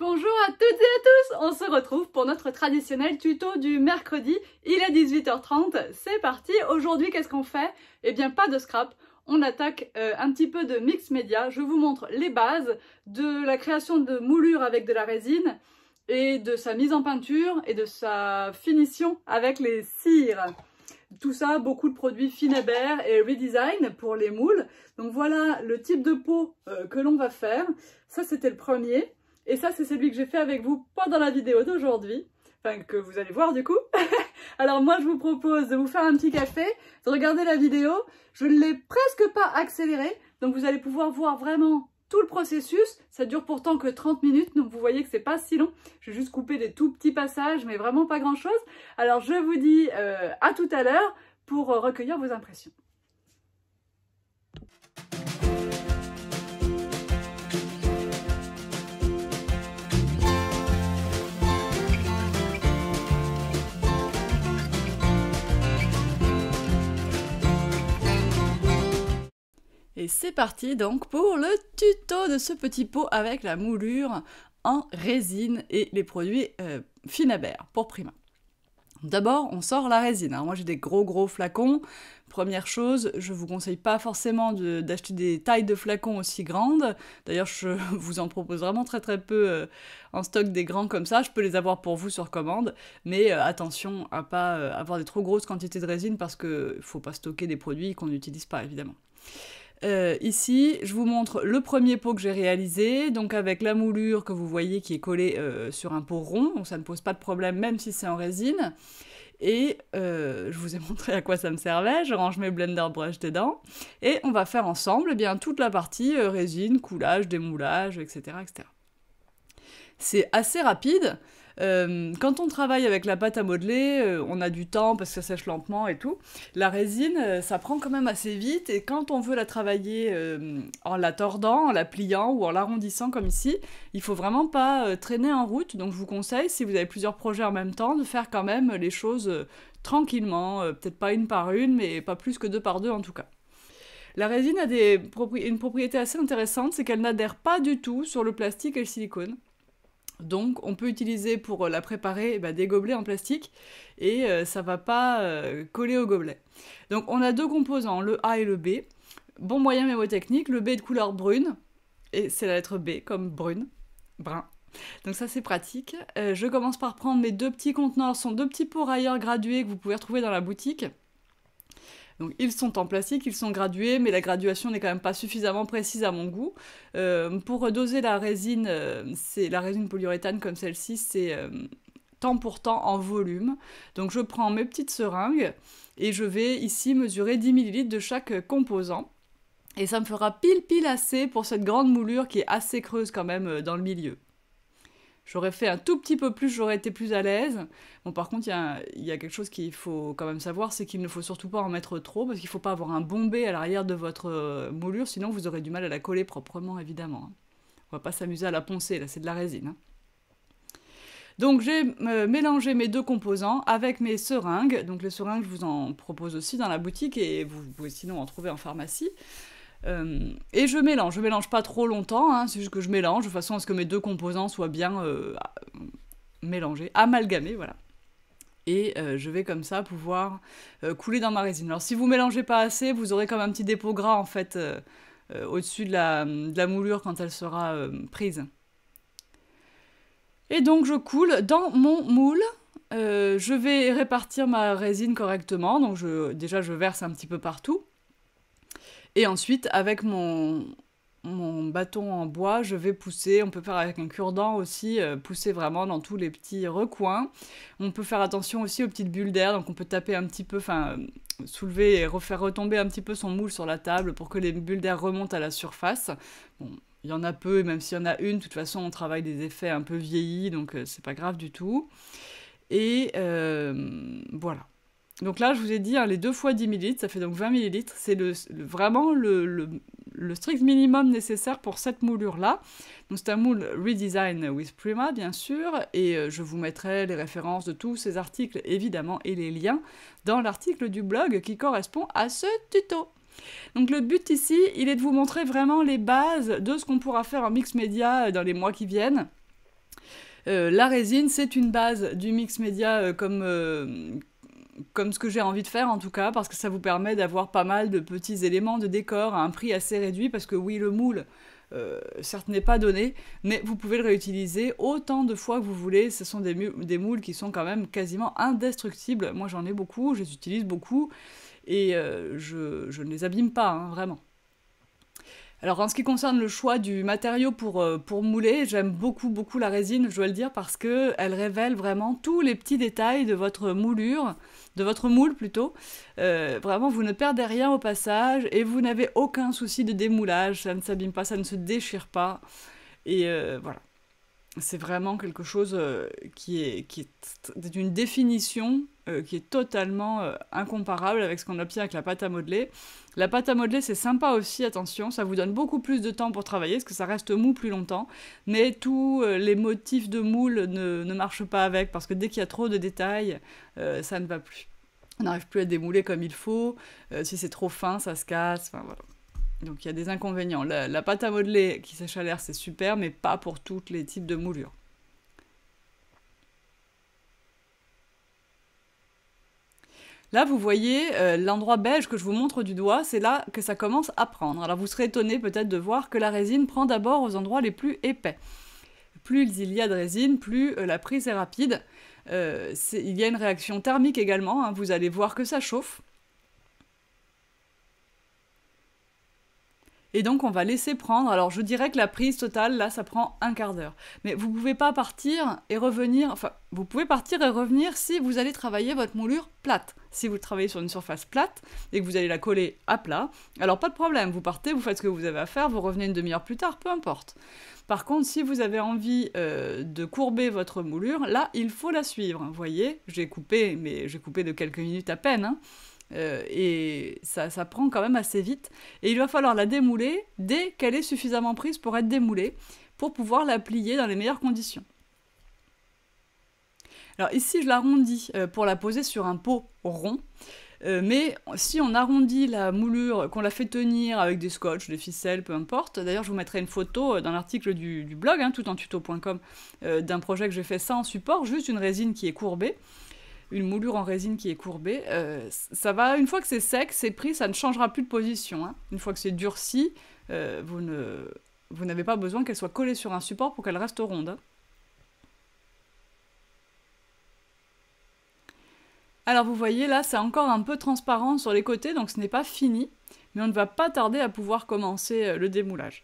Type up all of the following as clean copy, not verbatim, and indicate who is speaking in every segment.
Speaker 1: Bonjour à toutes et à tous, on se retrouve pour notre traditionnel tuto du mercredi, il est 18h30, c'est parti. Aujourd'hui qu'est-ce qu'on fait? Eh bien pas de scrap, on attaque un petit peu de mix média. Je vous montre les bases de la création de moulures avec de la résine et de sa mise en peinture et de sa finition avec les cires. Tout ça, beaucoup de produits Finaber et Redesign pour les moules. Donc voilà le type de pot que l'on va faire. Ça c'était le premier. Et ça c'est celui que j'ai fait avec vous pendant la vidéo d'aujourd'hui. Enfin que vous allez voir du coup. Alors moi je vous propose de vous faire un petit café, de regarder la vidéo. Je ne l'ai presque pas accéléré. Donc vous allez pouvoir voir vraiment tout le processus. Ça dure pourtant que 30 minutes. Donc vous voyez que c'est pas si long. Je vais juste couper des tout petits passages mais vraiment pas grand chose. Alors je vous dis à tout à l'heure pour recueillir vos impressions. Et c'est parti donc pour le tuto de ce petit pot avec la moulure en résine et les produits Finaber pour Prima. D'abord, on sort la résine. Alors moi j'ai des gros flacons. Première chose, je vous conseille pas forcément d'acheter des tailles de flacons aussi grandes. D'ailleurs, je vous en propose vraiment très peu en stock des grands comme ça. Je peux les avoir pour vous sur commande, mais attention à pas avoir des trop grosses quantités de résine parce que faut pas stocker des produits qu'on n'utilise pas évidemment. Ici, je vous montre le premier pot que j'ai réalisé, donc avec la moulure que vous voyez qui est collée sur un pot rond, donc ça ne pose pas de problème même si c'est en résine. Et je vous ai montré à quoi ça me servait, je range mes blender brush dedans, et on va faire ensemble eh bien, toute la partie résine, coulage, démoulage, etc. etc. C'est assez rapide. Quand on travaille avec la pâte à modeler, on a du temps parce que ça sèche lentement et tout. La résine, ça prend quand même assez vite et quand on veut la travailler en la tordant, en la pliant ou en l'arrondissant comme ici, il faut vraiment pas traîner en route. Donc je vous conseille, si vous avez plusieurs projets en même temps, de faire quand même les choses tranquillement, peut-être pas une par une, mais pas plus que deux par deux en tout cas. La résine a une propriété assez intéressante, c'est qu'elle n'adhère pas du tout sur le plastique et le silicone. Donc on peut utiliser pour la préparer des gobelets en plastique et ça va pas coller au gobelet. Donc on a deux composants, le A et le B. Bon moyen mémotechnique, le B est de couleur brune, et c'est la lettre B comme brune, brun. Donc ça c'est pratique. Je commence par prendre mes deux petits contenants, ce sont deux petits pots railleurs gradués que vous pouvez retrouver dans la boutique. Donc ils sont en plastique, ils sont gradués, mais la graduation n'est quand même pas suffisamment précise à mon goût. Pour doser la résine, c'est la résine polyuréthane comme celle-ci, c'est temps pour temps en volume. Donc je prends mes petites seringues et je vais ici mesurer 10 ml de chaque composant. Et ça me fera pile assez pour cette grande moulure qui est assez creuse quand même dans le milieu. J'aurais fait un tout petit peu plus, j'aurais été plus à l'aise. Bon, par contre, il y a quelque chose qu'il faut quand même savoir, c'est qu'il ne faut surtout pas en mettre trop, parce qu'il ne faut pas avoir un bombé à l'arrière de votre moulure, sinon vous aurez du mal à la coller proprement, évidemment. On va pas s'amuser à la poncer, là, c'est de la résine. Donc j'ai mélangé mes deux composants avec mes seringues. Donc les seringues, je vous en propose aussi dans la boutique, et vous pouvez sinon en trouver en pharmacie. Et je mélange pas trop longtemps, hein, c'est juste que je mélange de façon à ce que mes deux composants soient bien mélangés, amalgamés, voilà. Et je vais comme ça pouvoir couler dans ma résine. Alors si vous mélangez pas assez, vous aurez comme un petit dépôt gras en fait au-dessus de la moulure quand elle sera prise. Et donc je coule dans mon moule. Je vais répartir ma résine correctement, donc déjà je verse un petit peu partout. Et ensuite, avec mon bâton en bois, je vais pousser. On peut faire avec un cure-dent aussi, pousser vraiment dans tous les petits recoins. On peut faire attention aussi aux petites bulles d'air, donc on peut taper un petit peu, enfin soulever et refaire retomber un petit peu son moule sur la table pour que les bulles d'air remontent à la surface. Bon, il y en a peu, et même s'il y en a une, de toute façon on travaille des effets un peu vieillis, donc c'est pas grave du tout. Et voilà. Donc là, je vous ai dit, hein, les 2 fois 10 ml, ça fait donc 20 ml. C'est vraiment le strict minimum nécessaire pour cette moulure-là. Donc c'est un moule Redesign with Prima, bien sûr, et je vous mettrai les références de tous ces articles, évidemment, et les liens dans l'article du blog qui correspond à ce tuto. Donc le but ici, il est de vous montrer vraiment les bases de ce qu'on pourra faire en mix média dans les mois qui viennent. La résine, c'est une base du mix média comme ce que j'ai envie de faire en tout cas, parce que ça vous permet d'avoir pas mal de petits éléments de décor à un prix assez réduit, parce que oui, le moule, certes n'est pas donné, mais vous pouvez le réutiliser autant de fois que vous voulez. Ce sont des moules qui sont quand même quasiment indestructibles. Moi j'en ai beaucoup, je les utilise beaucoup, et je ne les abîme pas, hein, vraiment. Alors en ce qui concerne le choix du matériau pour mouler, j'aime beaucoup la résine, je dois le dire, parce qu'elle révèle vraiment tous les petits détails de votre moulure, de votre moule plutôt. Vraiment, vous ne perdez rien au passage et vous n'avez aucun souci de démoulage, ça ne s'abîme pas, ça ne se déchire pas. Et voilà. C'est vraiment quelque chose qui est d'une définition qui est totalement incomparable avec ce qu'on obtient avec la pâte à modeler. La pâte à modeler, c'est sympa aussi, attention, ça vous donne beaucoup plus de temps pour travailler, parce que ça reste mou plus longtemps, mais tous les motifs de moule ne marchent pas avec, parce que dès qu'il y a trop de détails, ça ne va plus. On n'arrive plus à démouler comme il faut, si c'est trop fin, ça se casse, enfin voilà. Donc il y a des inconvénients. La pâte à modeler qui sèche à l'air, c'est super, mais pas pour tous les types de moulures. Là, vous voyez l'endroit beige que je vous montre du doigt, c'est là que ça commence à prendre. Alors vous serez étonné peut-être de voir que la résine prend d'abord aux endroits les plus épais. Plus il y a de résine, plus la prise est rapide. Il y a une réaction thermique également, hein, vous allez voir que ça chauffe. Et donc on va laisser prendre, alors je dirais que la prise totale, là, ça prend un quart d'heure. Mais vous pouvez pas partir et revenir, enfin, vous pouvez partir et revenir si vous allez travailler votre moulure plate. Si vous travaillez sur une surface plate et que vous allez la coller à plat, alors pas de problème, vous partez, vous faites ce que vous avez à faire, vous revenez une demi-heure plus tard, peu importe. Par contre, si vous avez envie de courber votre moulure, là, il faut la suivre. Vous voyez, j'ai coupé, mais j'ai coupé de quelques minutes à peine, hein. Et ça prend quand même assez vite. Et il va falloir la démouler dès qu'elle est suffisamment prise pour être démoulée, pour pouvoir la plier dans les meilleures conditions. Alors ici, je l'arrondis pour la poser sur un pot rond. Mais si on arrondit la moulure, qu'on la fait tenir avec des scotch, des ficelles, peu importe. D'ailleurs, je vous mettrai une photo dans l'article du blog, hein, toutentuto.com, d'un projet que j'ai fait ça en support, juste une résine qui est courbée. Une moulure en résine qui est courbée, ça va, une fois que c'est sec, c'est pris, ça ne changera plus de position, hein. Une fois que c'est durci, vous n'avez pas besoin qu'elle soit collée sur un support pour qu'elle reste ronde, hein. Alors vous voyez là, c'est encore un peu transparent sur les côtés, donc ce n'est pas fini, mais on ne va pas tarder à pouvoir commencer le démoulage.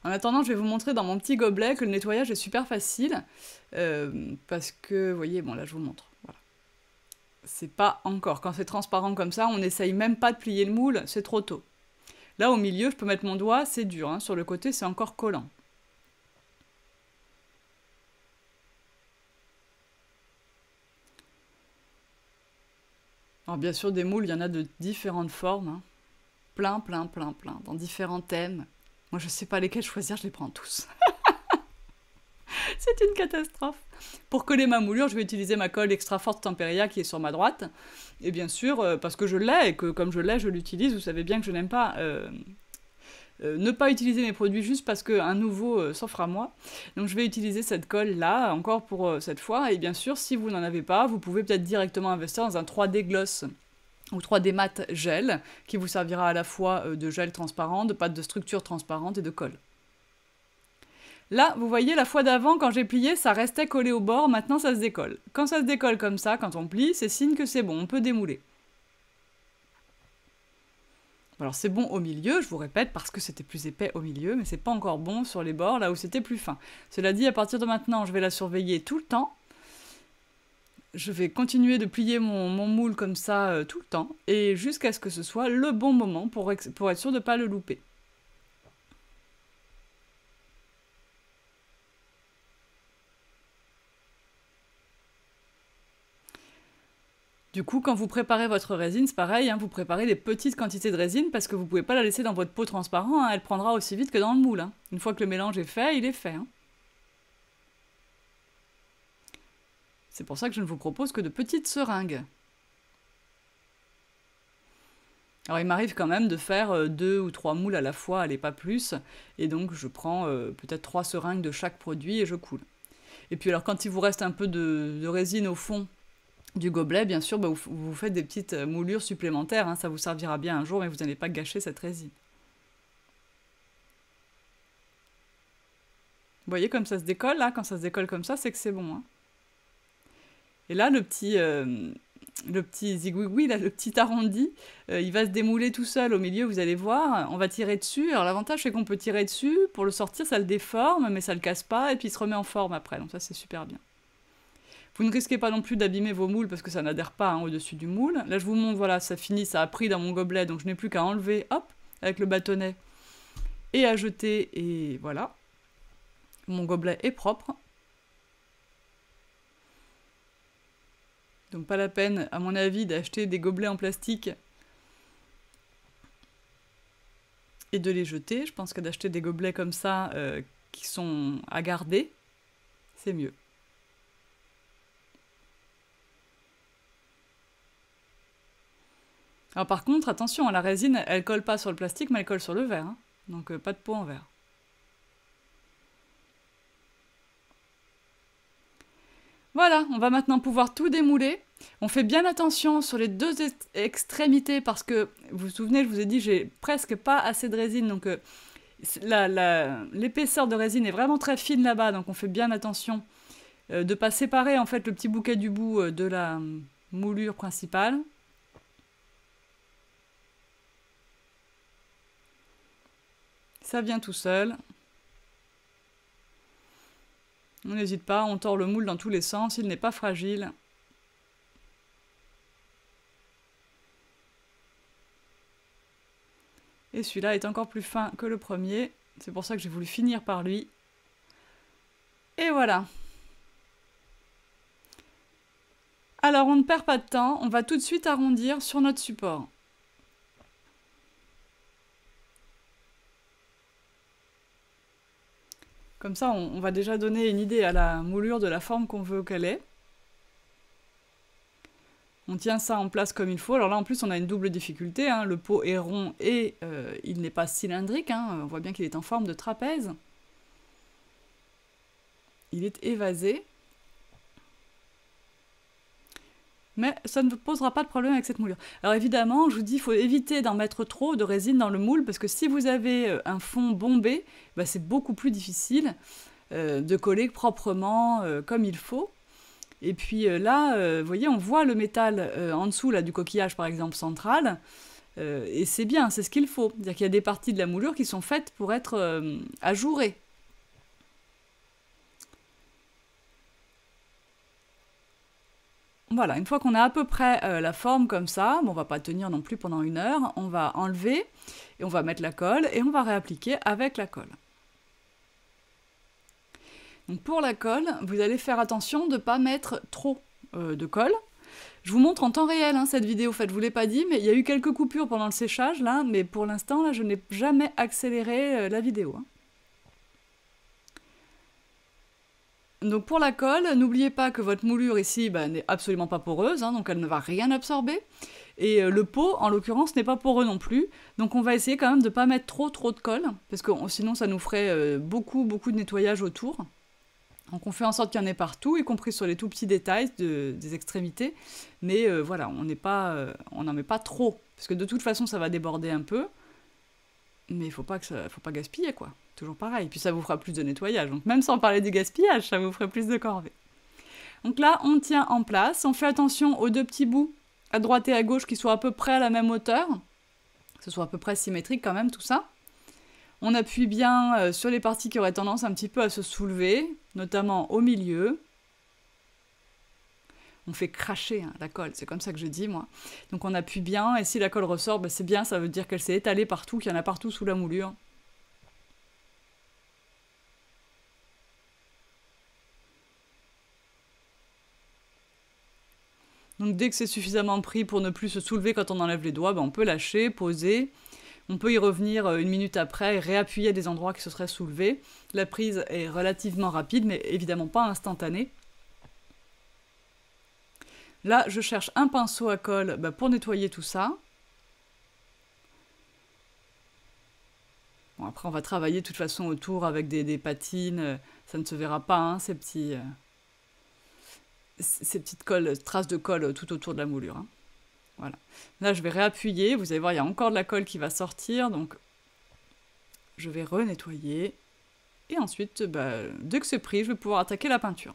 Speaker 1: En attendant, je vais vous montrer dans mon petit gobelet que le nettoyage est super facile, parce que, vous voyez, bon là je vous montre, voilà. C'est pas encore, quand c'est transparent comme ça, on n'essaye même pas de plier le moule, c'est trop tôt. Là au milieu, je peux mettre mon doigt, c'est dur, hein, sur le côté c'est encore collant. Alors bien sûr, des moules, il y en a de différentes formes, hein. Plein, dans différents thèmes. Moi je sais pas lesquels choisir, je les prends tous. C'est une catastrophe. Pour coller ma moulure, je vais utiliser ma colle Extra Forte Temperia qui est sur ma droite. Et bien sûr, parce que je l'ai, et que comme je l'ai, je l'utilise, vous savez bien que je n'aime pas ne pas utiliser mes produits juste parce qu'un nouveau s'offre à moi. Donc je vais utiliser cette colle-là, encore pour cette fois. Et bien sûr, si vous n'en avez pas, vous pouvez peut-être directement investir dans un 3D Gloss ou 3D Matte Gel, qui vous servira à la fois de gel transparent, de pâte de structure transparente et de colle. Là, vous voyez, la fois d'avant, quand j'ai plié, ça restait collé au bord, maintenant ça se décolle. Quand ça se décolle comme ça, quand on plie, c'est signe que c'est bon, on peut démouler. Alors c'est bon au milieu, je vous répète, parce que c'était plus épais au milieu, mais c'est pas encore bon sur les bords, là où c'était plus fin. Cela dit, à partir de maintenant, je vais la surveiller tout le temps. Je vais continuer de plier mon moule comme ça tout le temps, et jusqu'à ce que ce soit le bon moment pour être sûr de ne pas le louper. Du coup, quand vous préparez votre résine, c'est pareil, hein, vous préparez des petites quantités de résine parce que vous ne pouvez pas la laisser dans votre pot transparent, hein, elle prendra aussi vite que dans le moule, hein. Une fois que le mélange est fait, il est fait, hein. C'est pour ça que je ne vous propose que de petites seringues. Alors il m'arrive quand même de faire 2 ou 3 moules à la fois, allez pas plus, et donc je prends peut-être 3 seringues de chaque produit et je coule. Et puis alors quand il vous reste un peu de résine au fond du gobelet, bien sûr, bah, vous faites des petites moulures supplémentaires, hein, ça vous servira bien un jour, mais vous n'allez pas gâcher cette résine. Vous voyez comme ça se décolle, là, quand ça se décolle comme ça, c'est que c'est bon. Hein. Et là, le petit zigouigoui, là, le petit arrondi, il va se démouler tout seul au milieu, vous allez voir, on va tirer dessus. Alors l'avantage, c'est qu'on peut tirer dessus, pour le sortir, ça le déforme, mais ça le casse pas, et puis il se remet en forme après, donc ça, c'est super bien. Vous ne risquez pas non plus d'abîmer vos moules, parce que ça n'adhère pas hein, au-dessus du moule. Là, je vous montre, voilà, ça finit, ça a pris dans mon gobelet, donc je n'ai plus qu'à enlever, hop, avec le bâtonnet, et à jeter, et voilà. Mon gobelet est propre. Donc pas la peine, à mon avis, d'acheter des gobelets en plastique et de les jeter. Je pense que d'acheter des gobelets comme ça, qui sont à garder, c'est mieux. Alors par contre, attention, la résine, elle colle pas sur le plastique, mais elle colle sur le verre. Hein. Donc pas de pot en verre. Voilà, on va maintenant pouvoir tout démouler. On fait bien attention sur les deux extrémités parce que, vous vous souvenez, je vous ai dit, j'ai presque pas assez de résine, donc l'épaisseur de résine est vraiment très fine là-bas, donc on fait bien attention de ne pas séparer en fait le petit bouquet du bout de la moulure principale. Ça vient tout seul. On n'hésite pas, on tord le moule dans tous les sens, il n'est pas fragile. Et celui-là est encore plus fin que le premier, c'est pour ça que j'ai voulu finir par lui. Et voilà. Alors on ne perd pas de temps, on va tout de suite arrondir sur notre support. Comme ça, on va déjà donner une idée à la moulure de la forme qu'on veut qu'elle ait. On tient ça en place comme il faut. Alors là, en plus, on a une double difficulté. Hein. Le pot est rond et il n'est pas cylindrique. Hein. On voit bien qu'il est en forme de trapèze. Il est évasé. Mais ça ne posera pas de problème avec cette moulure. Alors évidemment, je vous dis, il faut éviter d'en mettre trop de résine dans le moule, parce que si vous avez un fond bombé, bah, c'est beaucoup plus difficile de coller proprement comme il faut. Et puis là, vous voyez, on voit le métal en dessous là, du coquillage, par exemple, central, et c'est bien, c'est ce qu'il faut. C'est-à-dire qu'il y a des parties de la moulure qui sont faites pour être ajourées. Voilà, une fois qu'on a à peu près la forme comme ça, bon, on va pas tenir non plus pendant 1 heure, on va enlever et on va mettre la colle et on va réappliquer avec la colle. Donc pour la colle, vous allez faire attention de ne pas mettre trop de colle. Je vous montre en temps réel hein, cette vidéo, en fait, je ne vous l'ai pas dit, mais il y a eu quelques coupures pendant le séchage, là, mais pour l'instant, là, je n'ai jamais accéléré la vidéo. Hein. Donc pour la colle, n'oubliez pas que votre moulure ici n'est absolument pas poreuse, hein, donc elle ne va rien absorber. Et le pot, en l'occurrence, n'est pas poreux non plus. Donc on va essayer quand même de ne pas mettre trop de colle, parce que sinon ça nous ferait beaucoup de nettoyage autour. Donc on fait en sorte qu'il y en ait partout, y compris sur les tout petits détails des extrémités. Mais voilà, on n'en met pas trop, parce que de toute façon ça va déborder un peu. Mais faut pas gaspiller quoi. Toujours pareil. Puis ça vous fera plus de nettoyage. Donc même sans parler du gaspillage, ça vous ferait plus de corvée. Donc là, on tient en place. On fait attention aux 2 petits bouts, à droite et à gauche, qui soient à peu près à la même hauteur. Que ce soit à peu près symétrique quand même, tout ça. On appuie bien sur les parties qui auraient tendance un petit peu à se soulever, notamment au milieu. On fait cracher hein, la colle, c'est comme ça que je dis moi. Donc on appuie bien, et si la colle ressort, c'est bien, ça veut dire qu'elle s'est étalée partout, qu'il y en a partout sous la moulure. Donc dès que c'est suffisamment pris pour ne plus se soulever quand on enlève les doigts, on peut lâcher, poser. On peut y revenir 1 minute après et réappuyer des endroits qui se seraient soulevés. La prise est relativement rapide, mais évidemment pas instantanée. Là, je cherche un pinceau à colle pour nettoyer tout ça. Bon, après, on va travailler de toute façon autour avec des patines. Ça ne se verra pas, hein, ces petits ces petites traces de colle tout autour de la moulure, hein. Voilà. Là, je vais réappuyer. Vous allez voir, il y a encore de la colle qui va sortir. Donc, je vais renettoyer. Et ensuite, dès que c'est pris, je vais pouvoir attaquer la peinture.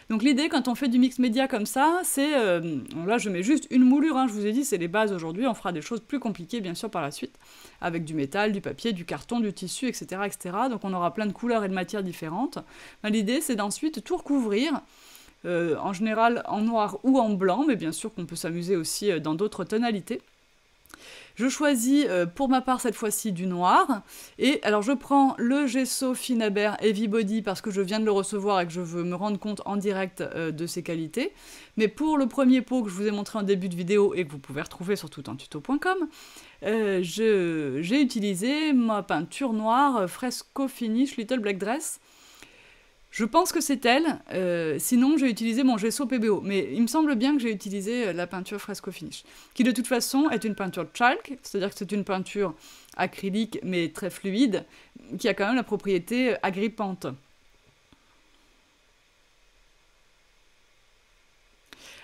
Speaker 1: Donc l'idée, quand on fait du mix média comme ça, c'est... là, je mets juste une moulure, hein, je vous ai dit, c'est les bases aujourd'hui. On fera des choses plus compliquées, bien sûr, par la suite. Avec du métal, du papier, du carton, du tissu, etc., etc. Donc on aura plein de couleurs et de matières différentes. L'idée, c'est d'ensuite tout recouvrir. En général en noir ou en blanc, mais bien sûr qu'on peut s'amuser aussi dans d'autres tonalités. Je choisis pour ma part cette fois-ci du noir, et alors je prends le gesso Finaber Heavy Body parce que je viens de le recevoir et que je veux me rendre compte en direct de ses qualités, mais pour le premier pot que je vous ai montré en début de vidéo et que vous pouvez retrouver sur toutentuto.com, j'ai utilisé ma peinture noire Fresco Finish Little Black Dress. Je pense que c'est elle, sinon j'ai utilisé mon gesso PBO, mais il me semble bien que j'ai utilisé la peinture Fresco Finish, qui de toute façon est une peinture chalk, c'est-à-dire que c'est une peinture acrylique mais très fluide, qui a quand même la propriété agrippante.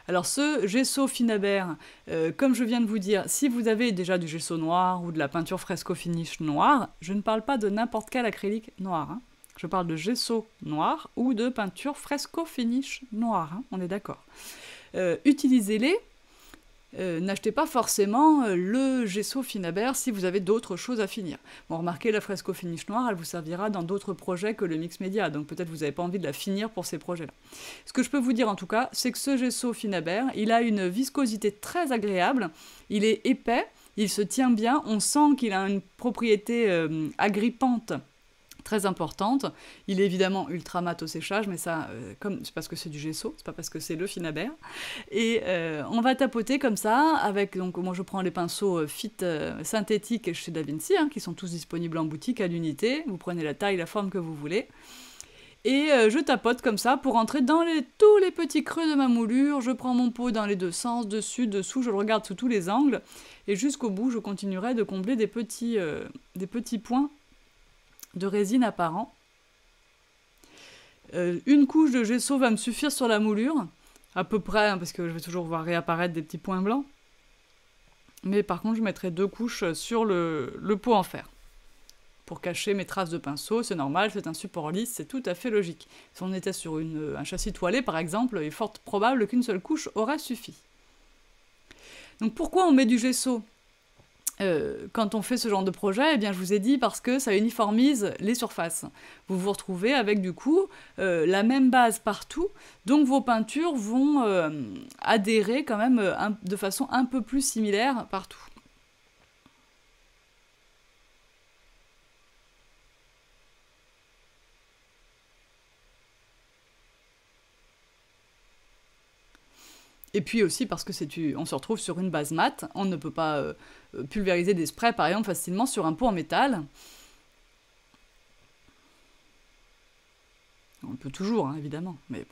Speaker 1: Alors ce gesso Finaber, comme je viens de vous dire, si vous avez déjà du gesso noir ou de la peinture Fresco Finish noire, je ne parle pas de n'importe quel acrylique noir, hein. Je parle de gesso noir ou de peinture Fresco Finish noir, hein, on est d'accord. Utilisez-les. N'achetez pas forcément le gesso Finaber si vous avez d'autres choses à finir. Bon, remarquez, la Fresco Finish noire, elle vous servira dans d'autres projets que le mix média, donc peut-être vous n'avez pas envie de la finir pour ces projets-là. Ce que je peux vous dire en tout cas, c'est que ce gesso Finaber, il a une viscosité très agréable, il est épais, il se tient bien, on sent qu'il a une propriété agrippante très importante. Il est évidemment ultra mat au séchage, mais ça, c'est parce que c'est du gesso, c'est pas parce que c'est le Finaber. Et on va tapoter comme ça, avec, donc moi je prends les pinceaux Fit synthétiques chez Da Vinci, hein, qui sont tous disponibles en boutique à l'unité. Vous prenez la taille, la forme que vous voulez. Et je tapote comme ça pour entrer dans tous les petits creux de ma moulure. Je prends mon pot dans les deux sens, dessus, dessous, je le regarde sous tous les angles. Et jusqu'au bout, je continuerai de combler des petits points de résine apparent. Une couche de gesso va me suffire sur la moulure, à peu près, hein, parce que je vais toujours voir réapparaître des petits points blancs. Mais par contre, je mettrai 2 couches sur le pot en fer. Pour cacher mes traces de pinceau, c'est normal, c'est un support lisse, c'est tout à fait logique. Si on était sur un châssis toilé, par exemple, il est fort probable qu'une seule couche aurait suffi. Donc pourquoi on met du gesso ? Quand on fait ce genre de projet, eh bien, je vous ai dit parce que ça uniformise les surfaces. Vous vous retrouvez avec du coup la même base partout, donc vos peintures vont adhérer quand même de façon un peu plus similaire partout. Et puis aussi parce que on se retrouve sur une base mat, on ne peut pas pulvériser des sprays par exemple facilement sur un pot en métal. On peut toujours, hein, évidemment, mais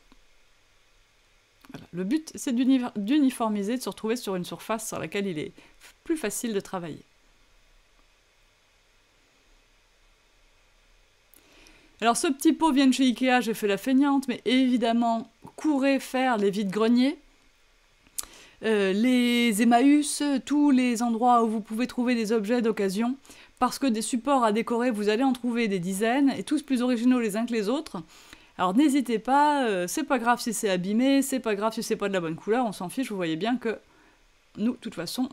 Speaker 1: voilà. Le but c'est d'uniformiser, de se retrouver sur une surface sur laquelle il est plus facile de travailler. Alors ce petit pot vient de chez Ikea, j'ai fait la feignante, mais évidemment, courez faire les vides-greniers. Les Emmaüs, tous les endroits où vous pouvez trouver des objets d'occasion, parce que des supports à décorer, vous allez en trouver des dizaines, et tous plus originaux les uns que les autres. Alors n'hésitez pas, c'est pas grave si c'est abîmé, c'est pas grave si c'est pas de la bonne couleur, on s'en fiche, vous voyez bien que nous, de toute façon,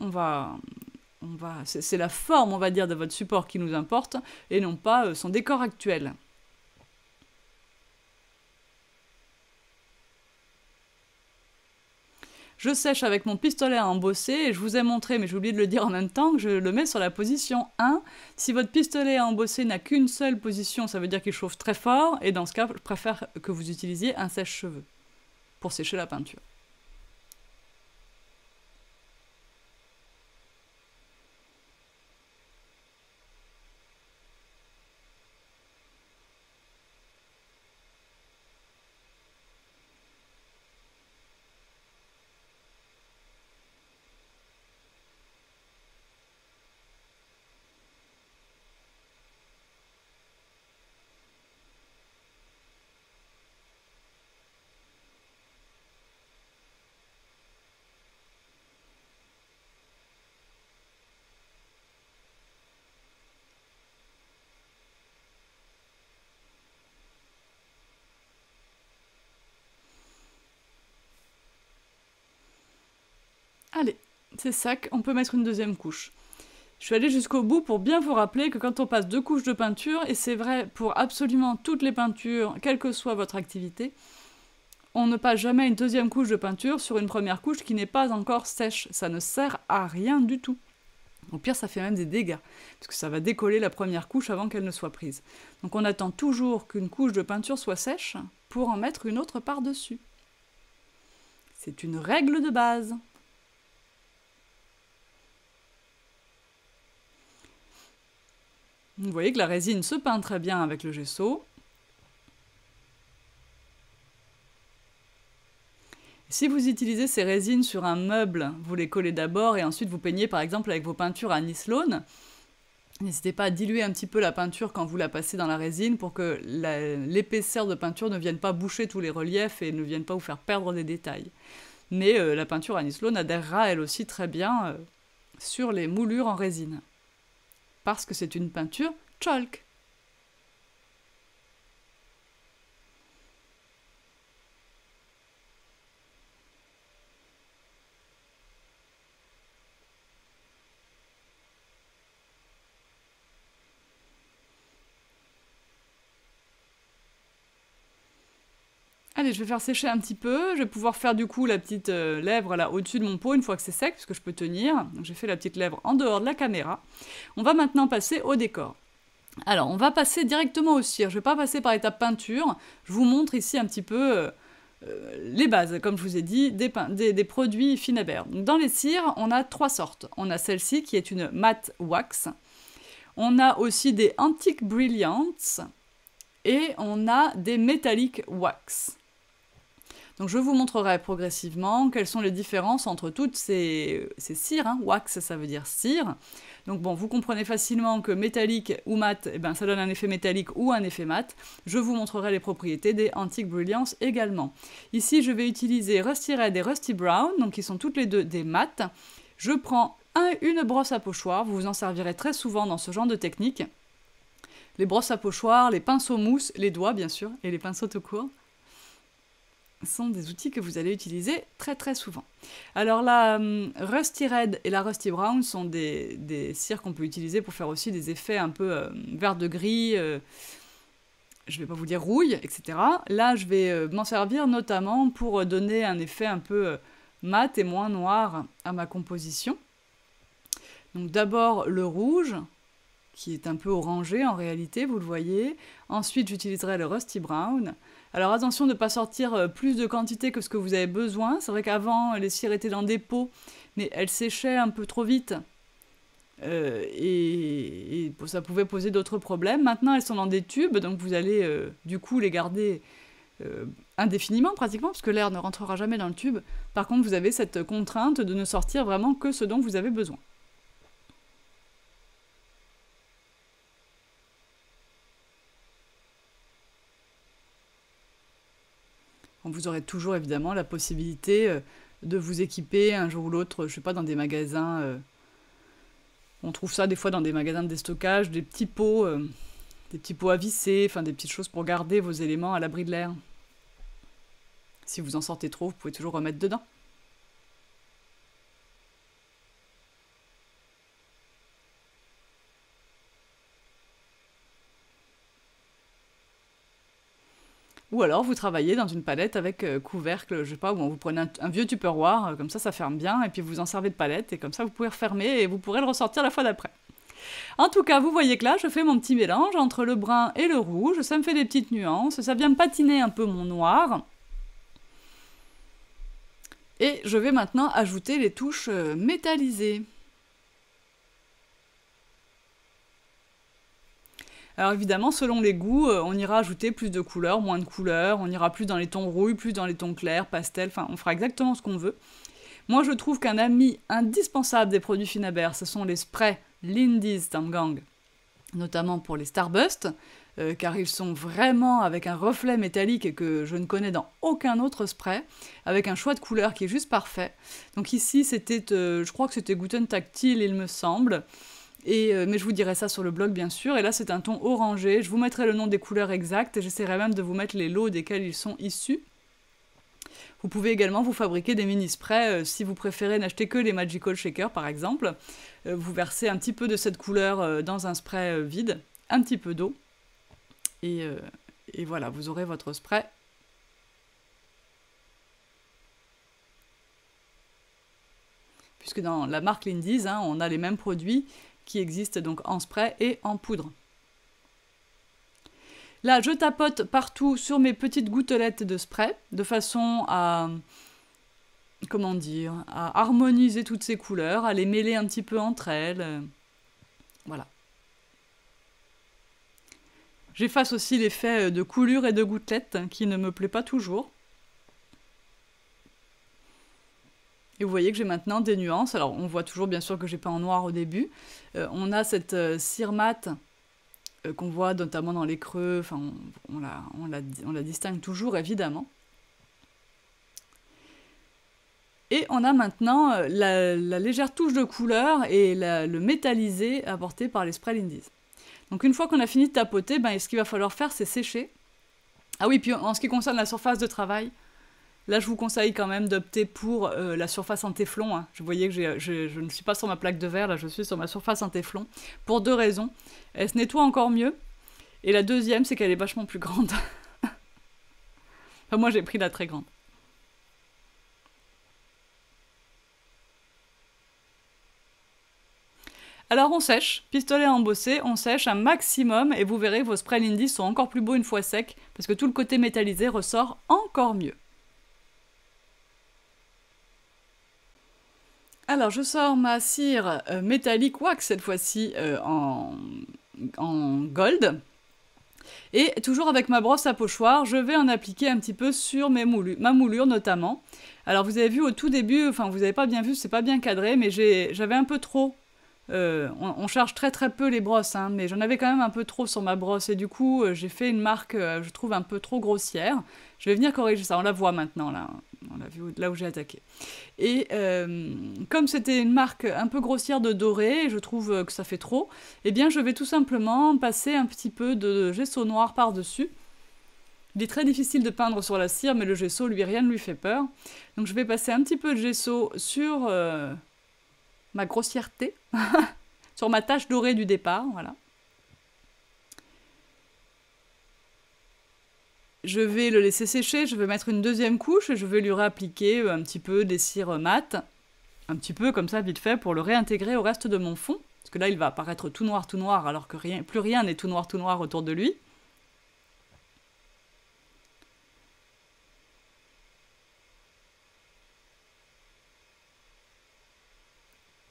Speaker 1: c'est la forme, on va dire, de votre support qui nous importe, et non pas son décor actuel. Je sèche avec mon pistolet à embosser, et je vous ai montré, mais j'ai oublié de le dire en même temps, que je le mets sur la position 1. Si votre pistolet à embosser n'a qu'une seule position, ça veut dire qu'il chauffe très fort, et dans ce cas, je préfère que vous utilisiez un sèche-cheveux pour sécher la peinture. c'est sec, on peut mettre une deuxième couche. Je suis allée jusqu'au bout pour bien vous rappeler que quand on passe 2 couches de peinture, et c'est vrai pour absolument toutes les peintures, quelle que soit votre activité, on ne passe jamais une deuxième couche de peinture sur une première couche qui n'est pas encore sèche. Ça ne sert à rien du tout. Au pire, ça fait même des dégâts, parce que ça va décoller la première couche avant qu'elle ne soit prise. Donc on attend toujours qu'une couche de peinture soit sèche pour en mettre une autre par-dessus. C'est une règle de base. Vous voyez que la résine se peint très bien avec le gesso. Si vous utilisez ces résines sur un meuble, vous les collez d'abord et ensuite vous peignez par exemple avec vos peintures à Nice-Laune. N'hésitez pas à diluer un petit peu la peinture quand vous la passez dans la résine pour que l'épaisseur de peinture ne vienne pas boucher tous les reliefs et ne vienne pas vous faire perdre des détails. Mais la peinture à Nice-Laune adhérera elle aussi très bien sur les moulures en résine. Parce que c'est une peinture chalk. Allez, je vais faire sécher un petit peu. Je vais pouvoir faire du coup la petite lèvre là au-dessus de mon pot une fois que c'est sec, puisque je peux tenir. Donc j'ai fait la petite lèvre en dehors de la caméra. On va maintenant passer au décor. Alors, on va passer directement au cire. Je ne vais pas passer par l'étape peinture. Je vous montre ici un petit peu les bases, comme je vous ai dit, des produits Finaber. Donc, dans les cires, on a 3 sortes. On a celle-ci qui est une matte wax. On a aussi des Antique Brilliants. Et on a des Metallic wax. Donc je vous montrerai progressivement quelles sont les différences entre toutes ces cires. Hein. Wax, ça veut dire cire. Donc bon, vous comprenez facilement que métallique ou mat, eh ben, ça donne un effet métallique ou un effet mat. Je vous montrerai les propriétés des Antique Brilliants également. Ici, je vais utiliser Rusty Red et Rusty Brown, donc qui sont toutes les deux des mats. Je prends une brosse à pochoir, vous vous en servirez très souvent dans ce genre de technique. Les brosses à pochoir, les pinceaux mousse, les doigts bien sûr, et les pinceaux tout court sont des outils que vous allez utiliser très très souvent. Alors la Rusty Red et la Rusty Brown sont des cires qu'on peut utiliser pour faire aussi des effets un peu vert de gris, je ne vais pas vous dire rouille, etc. Là je vais m'en servir notamment pour donner un effet un peu mat et moins noir à ma composition. Donc d'abord le rouge, qui est un peu orangé en réalité, vous le voyez. Ensuite j'utiliserai le Rusty Brown. Alors attention de ne pas sortir plus de quantité que ce que vous avez besoin. C'est vrai qu'avant, les cires étaient dans des pots, mais elles séchaient un peu trop vite. Et ça pouvait poser d'autres problèmes. Maintenant, elles sont dans des tubes, donc vous allez du coup les garder indéfiniment pratiquement, parce que l'air ne rentrera jamais dans le tube. Par contre, vous avez cette contrainte de ne sortir vraiment que ce dont vous avez besoin. Vous aurez toujours évidemment la possibilité de vous équiper un jour ou l'autre, je sais pas, dans des magasins. On trouve ça des fois dans des magasins de déstockage, des petits pots à visser, enfin des petites choses pour garder vos éléments à l'abri de l'air. Si vous en sortez trop, vous pouvez toujours remettre dedans. Ou alors vous travaillez dans une palette avec couvercle, je sais pas, où vous prenez un vieux Tupperware, comme ça ferme bien, et puis vous en servez de palette, et comme ça vous pouvez refermer et vous pourrez le ressortir la fois d'après. En tout cas, vous voyez que là, je fais mon petit mélange entre le brun et le rouge, ça me fait des petites nuances, ça vient patiner un peu mon noir. Et je vais maintenant ajouter les touches métallisées. Alors évidemment, selon les goûts, on ira ajouter plus de couleurs, moins de couleurs, on ira plus dans les tons rouilles, plus dans les tons clairs, pastels, enfin on fera exactement ce qu'on veut. Moi je trouve qu'un ami indispensable des produits Finaber, ce sont les sprays Lindy's Stamp Gang, notamment pour les Starburst, car ils sont vraiment avec un reflet métallique que je ne connais dans aucun autre spray, avec un choix de couleurs qui est juste parfait. Donc ici c'était, je crois que c'était Guten Tactile il me semble, mais je vous dirai ça sur le blog bien sûr, et là c'est un ton orangé, je vous mettrai le nom des couleurs exactes, et j'essaierai même de vous mettre les lots desquels ils sont issus. Vous pouvez également vous fabriquer des mini-sprays si vous préférez n'acheter que les Magical Shakers par exemple. Vous versez un petit peu de cette couleur dans un spray vide, un petit peu d'eau, et voilà, vous aurez votre spray. Puisque dans la marque Lindy's, hein, on a les mêmes produits qui existent donc en spray et en poudre. Là, je tapote partout sur mes petites gouttelettes de spray, de façon à, comment dire, à harmoniser toutes ces couleurs, à les mêler un petit peu entre elles. Voilà. J'efface aussi l'effet de coulure et de gouttelettes qui ne me plaît pas toujours. Et vous voyez que j'ai maintenant des nuances. Alors, on voit toujours bien sûr que j'ai peint en noir au début. On a cette cire mate qu'on voit notamment dans les creux. Enfin, on la distingue toujours, évidemment. Et on a maintenant la légère touche de couleur et le métallisé apporté par les sprays Lindy's. Donc, une fois qu'on a fini de tapoter, ce qu'il va falloir faire, c'est sécher. Ah oui, puis en ce qui concerne la surface de travail, là, je vous conseille quand même d'opter pour la surface en téflon. Hein. Vous voyez que je ne suis pas sur ma plaque de verre, là, je suis sur ma surface en téflon. Pour 2 raisons. Elle se nettoie encore mieux. Et la deuxième, c'est qu'elle est vachement plus grande. Enfin, moi, j'ai pris la très grande. Alors, on sèche. Pistolet embossé, on sèche un maximum. Et vous verrez, vos sprays Lindy's sont encore plus beaux une fois secs. Parce que tout le côté métallisé ressort encore mieux. Alors, je sors ma cire métallique wax, cette fois-ci en gold. Et toujours avec ma brosse à pochoir, je vais en appliquer un petit peu sur ma moulure notamment. Alors, vous avez vu au tout début, enfin, vous n'avez pas bien vu, c'est pas bien cadré, mais j'avais un peu trop. On charge très très peu les brosses, hein, mais j'en avais quand même un peu trop sur ma brosse. Et du coup, j'ai fait une marque, je trouve, un peu trop grossière. Je vais venir corriger ça, on la voit maintenant, là. On l'a vu là où j'ai attaqué. Et comme c'était une marque un peu grossière de doré, je trouve que ça fait trop, eh bien je vais tout simplement passer un petit peu de gesso noir par-dessus. Il est très difficile de peindre sur la cire, mais le gesso, lui, rien ne lui fait peur. Donc je vais passer un petit peu de gesso sur ma grossièreté, sur ma tache dorée du départ, voilà. Je vais le laisser sécher, je vais mettre une deuxième couche et je vais lui réappliquer un petit peu des cires mat, un petit peu comme ça vite fait pour le réintégrer au reste de mon fond, parce que là il va apparaître tout noir alors que plus rien n'est tout noir autour de lui.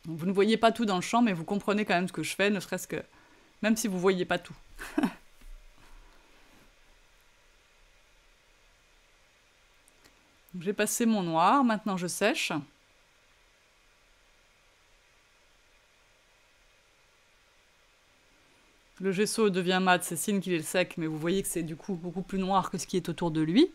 Speaker 1: Donc, vous ne voyez pas tout dans le champ, mais vous comprenez quand même ce que je fais, ne serait-ce que même si vous ne voyez pas tout. J'ai passé mon noir, maintenant je sèche. Le gesso devient mat, c'est signe qu'il est sec, mais vous voyez que c'est du coup beaucoup plus noir que ce qui est autour de lui.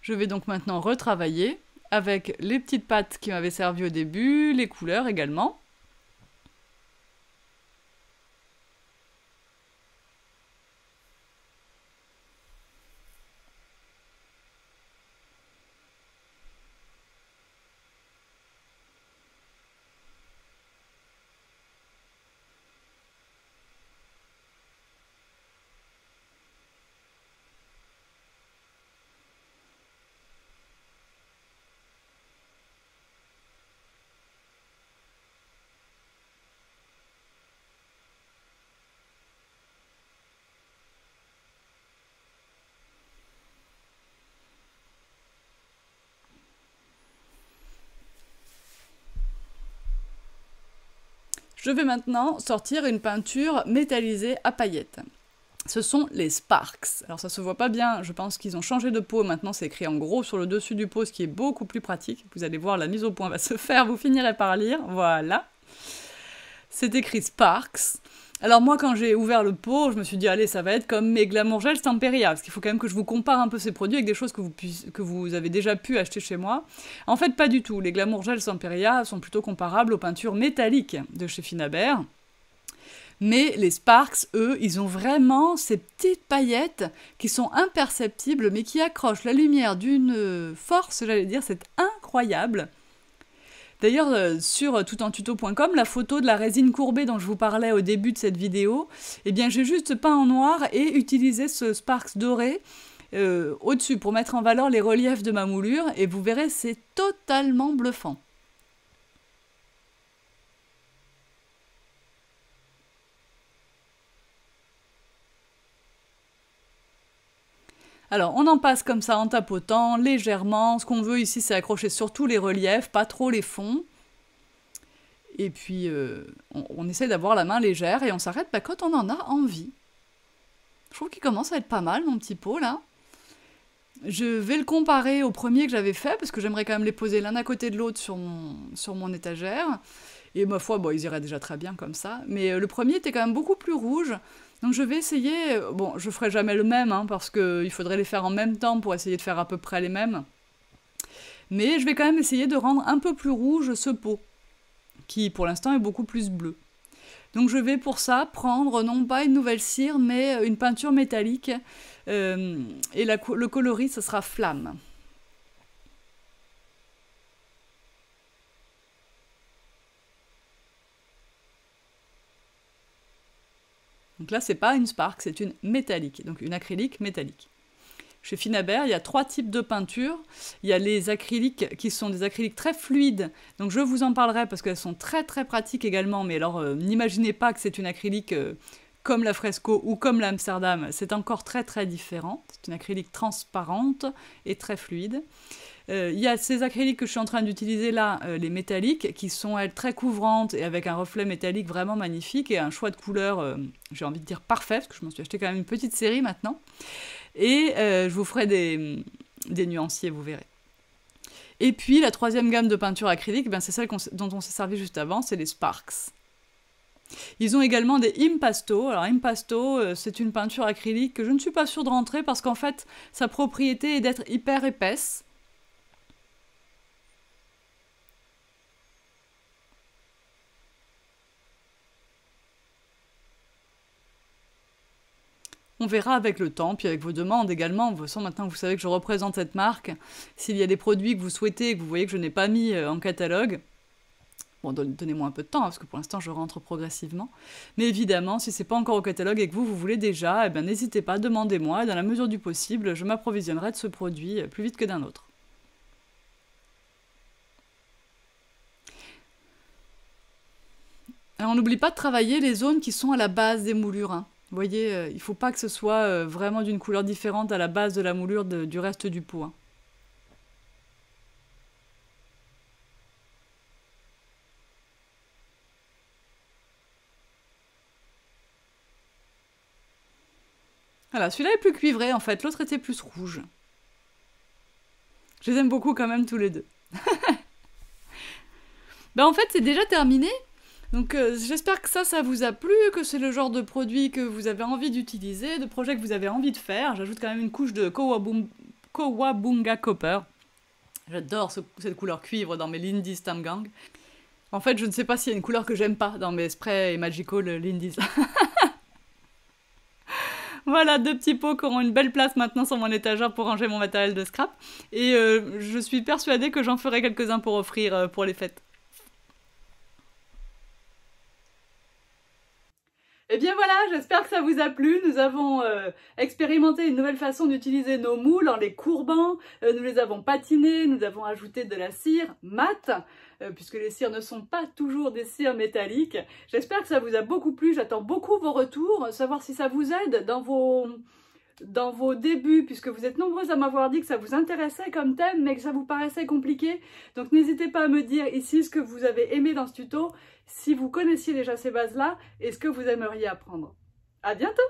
Speaker 1: Je vais donc maintenant retravailler avec les petites pattes qui m'avaient servi au début, les couleurs également. Je vais maintenant sortir une peinture métallisée à paillettes. Ce sont les Sparks. Alors ça se voit pas bien, je pense qu'ils ont changé de pot, maintenant c'est écrit en gros sur le dessus du pot, ce qui est beaucoup plus pratique. Vous allez voir, la mise au point va se faire, vous finirez par lire, voilà. C'est écrit Sparks. Alors moi, quand j'ai ouvert le pot, je me suis dit, allez, ça va être comme mes Glamour Gel Stamperia, parce qu'il faut quand même que je vous compare un peu ces produits avec des choses que vous avez déjà pu acheter chez moi. En fait, pas du tout. Les Glamour Gel Stamperia sont plutôt comparables aux peintures métalliques de chez Finabert. Mais les Sparks, eux, ils ont vraiment ces petites paillettes qui sont imperceptibles, mais qui accrochent la lumière d'une force, j'allais dire, c'est incroyable. D'ailleurs, sur toutentuto.com, la photo de la résine courbée dont je vous parlais au début de cette vidéo, eh bien j'ai juste peint en noir et utilisé ce Sparks doré au-dessus pour mettre en valeur les reliefs de ma moulure, et vous verrez, c'est totalement bluffant. Alors, on en passe comme ça en tapotant légèrement. Ce qu'on veut ici, c'est accrocher surtout les reliefs, pas trop les fonds. Et puis, on essaie d'avoir la main légère et on s'arrête quand on en a envie. Je trouve qu'il commence à être pas mal, mon petit pot, là. Je vais le comparer au premier que j'avais fait, parce que j'aimerais quand même les poser l'un à côté de l'autre sur mon étagère. Et ma foi, bon, ils iraient déjà très bien comme ça. Mais le premier était quand même beaucoup plus rouge. Donc je vais essayer, bon, je ferai jamais le même, hein, parce qu'il faudrait les faire en même temps pour essayer de faire à peu près les mêmes. Mais je vais quand même essayer de rendre un peu plus rouge ce pot, qui pour l'instant est beaucoup plus bleu. Donc je vais pour ça prendre non pas une nouvelle cire, mais une peinture métallique, et le coloris, ce sera flamme. Donc là, c'est pas une Spark, c'est une métallique, donc une acrylique métallique. Chez Finabert, il y a 3 types de peinture. Il y a les acryliques qui sont des acryliques très fluides. Donc je vous en parlerai parce qu'elles sont très très pratiques également. Mais alors n'imaginez pas que c'est une acrylique comme la Fresco ou comme l'Amsterdam. C'est encore très très différent. C'est une acrylique transparente et très fluide. Il y a ces acryliques que je suis en train d'utiliser là, les métalliques, qui sont elles très couvrantes et avec un reflet métallique vraiment magnifique et un choix de couleurs, j'ai envie de dire parfait, parce que je m'en suis acheté quand même une petite série maintenant. Et je vous ferai des nuanciers, vous verrez. Et puis la troisième gamme de peinture acrylique, ben, c'est celle dont on s'est servi juste avant, c'est les Sparks. Ils ont également des Impasto. Alors Impasto, c'est une peinture acrylique que je ne suis pas sûre de rentrer parce qu'en fait, sa propriété est d'être hyper épaisse. On verra avec le temps, puis avec vos demandes également. De toute façon, maintenant que vous savez que je représente cette marque, s'il y a des produits que vous souhaitez et que vous voyez que je n'ai pas mis en catalogue, bon, donnez-moi un peu de temps, hein, parce que pour l'instant, je rentre progressivement. Mais évidemment, si c'est pas encore au catalogue et que vous voulez déjà, eh bien, n'hésitez pas, demandez-moi. Et dans la mesure du possible, je m'approvisionnerai de ce produit plus vite que d'un autre. Alors, on n'oublie pas de travailler les zones qui sont à la base des moulures, hein. Vous voyez, il ne faut pas que ce soit vraiment d'une couleur différente à la base de la moulure du reste du pot, hein. Voilà, celui-là est plus cuivré en fait, l'autre était plus rouge. Je les aime beaucoup quand même tous les deux. Ben en fait, c'est déjà terminé. Donc j'espère que ça vous a plu, que c'est le genre de produit que vous avez envie d'utiliser, de projet que vous avez envie de faire. J'ajoute quand même une couche de Kowabunga Copper. J'adore cette couleur cuivre dans mes Lindy Stamp Gang. En fait, je ne sais pas s'il y a une couleur que j'aime pas dans mes sprays et Magical Lindy's. Voilà, 2 petits pots qui auront une belle place maintenant sur mon étagère pour ranger mon matériel de scrap. Et je suis persuadée que j'en ferai quelques-uns pour offrir pour les fêtes. Et bien voilà, j'espère que ça vous a plu. Nous avons expérimenté une nouvelle façon d'utiliser nos moules en les courbant. Nous les avons patinés, nous avons ajouté de la cire mate, puisque les cires ne sont pas toujours des cires métalliques. J'espère que ça vous a beaucoup plu. J'attends beaucoup vos retours, savoir si ça vous aide dans vos débuts, puisque vous êtes nombreuses à m'avoir dit que ça vous intéressait comme thème, mais que ça vous paraissait compliqué. Donc n'hésitez pas à me dire ici ce que vous avez aimé dans ce tuto, si vous connaissiez déjà ces bases-là, et ce que vous aimeriez apprendre. À bientôt!